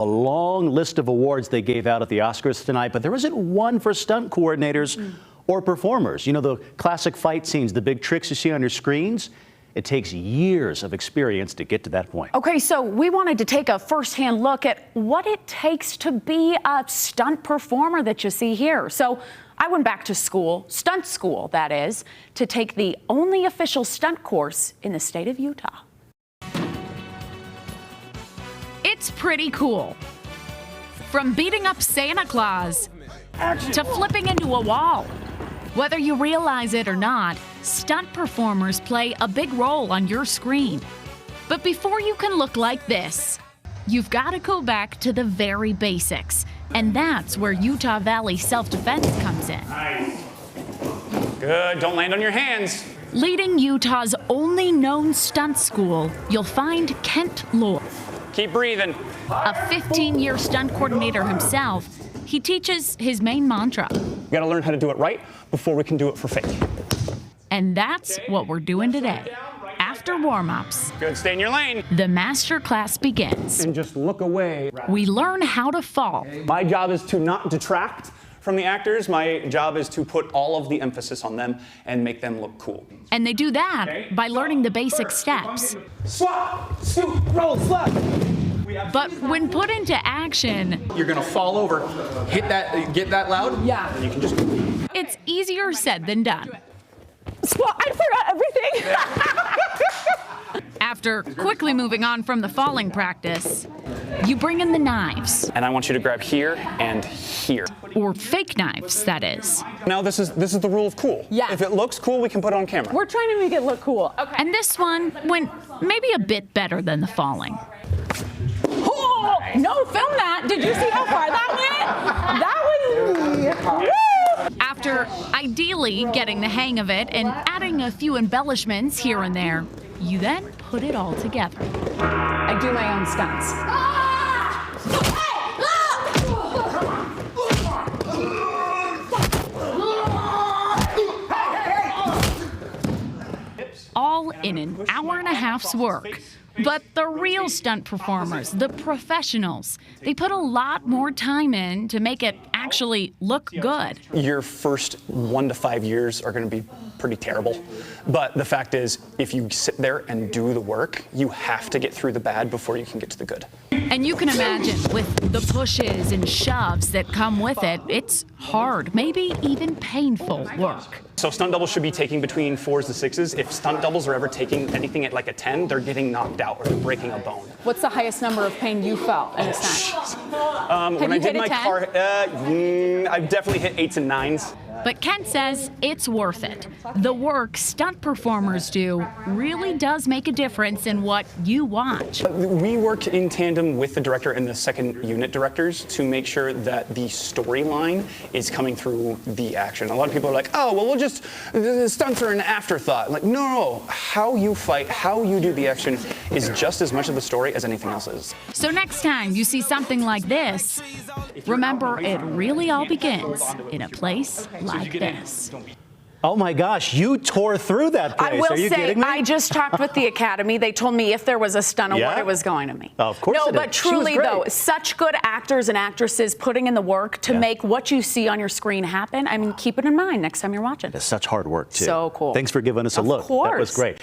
A long list of awards they gave out at the Oscars tonight, but there isn't one for stunt coordinators or performers. You know, the classic fight scenes, the big tricks you see on your screens, it takes years of experience to get to that point. Okay, so we wanted to take a first-hand look at what it takes to be a stunt performer that you see here. So I went back to school, stunt school that is, to take the only official stunt course in the state of Utah. It's pretty cool. From beating up Santa Claus to flipping into a wall. Whether you realize it or not, stunt performers play a big role on your screen. But before you can look like this, you've got to go back to the very basics. And that's where Utah Valley Self-Defense comes in. Nice. Good, don't land on your hands. Leading Utah's only known stunt school, you'll find Kent Lord. Keep breathing. A 15-year stunt coordinator himself, he teaches his main mantra. We gotta learn how to do it right before we can do it for fake. And that's what we're doing today. After warm-ups, Good, stay in your lane. the master class begins. And just look away. We learn how to fall. My job is to not detract from the actors. My job is to put all of the emphasis on them and make them look cool. And they do that by learning the basic steps. Swap, scoop, roll, slap. But when put into action, You're gonna fall over, hit that, get that loud? Yeah. You can just it's easier said than done. Well, I forgot everything. After quickly moving on from the falling practice, you bring in the knives, and I want you to grab here and here. or fake knives, that is. Now this is the rule of cool. Yeah. If it looks cool, we can put it on camera. We're trying to make it look cool. Okay. And this one went maybe a bit better than the falling. Oh, no, film that. Did you see how far that went? That was me. Woo! After ideally getting the hang of it and adding a few embellishments here and there, you then put it all together. I do my own stunts. All in an hour and a half's work. But the real stunt performers, the professionals, they put a lot more time in to make it actually look good. Your first 1 to 5 years are going to be pretty terrible. But the fact is, if you sit there and do the work, you have to get through the bad before you can get to the good. And you can imagine with the pushes and shoves that come with it, it's hard, maybe even painful work. So stunt doubles should be taking between 4s to 6s. If stunt doubles are ever taking anything at like a 10, they're getting knocked out or they're breaking a bone. What's the highest number of pain you felt in a stunt? When I you did hit a my 10? car, I've definitely hit 8s and 9s. But Kent says it's worth it. The work stunt performers do really does make a difference in what you watch. We work in tandem with the director and the second unit directors to make sure that the storyline is coming through the action. A lot of people are like, oh, well, the stunts are an afterthought. Like, no, how you fight, how you do the action is just as much of the story as anything else is. So next time you see something like this, remember it really all begins in a place like this. Oh my gosh, you tore through that place. I will Are you say, kidding me? I just talked with the Academy. They told me if there was a stunt award, Yeah? it was going to me. Of course No, it but is. She was truly, great. though, such good actors and actresses putting in the work to make what you see on your screen happen. I mean, keep it in mind next time you're watching. It's such hard work, too. So cool. Thanks for giving us a Of look. That was course. great.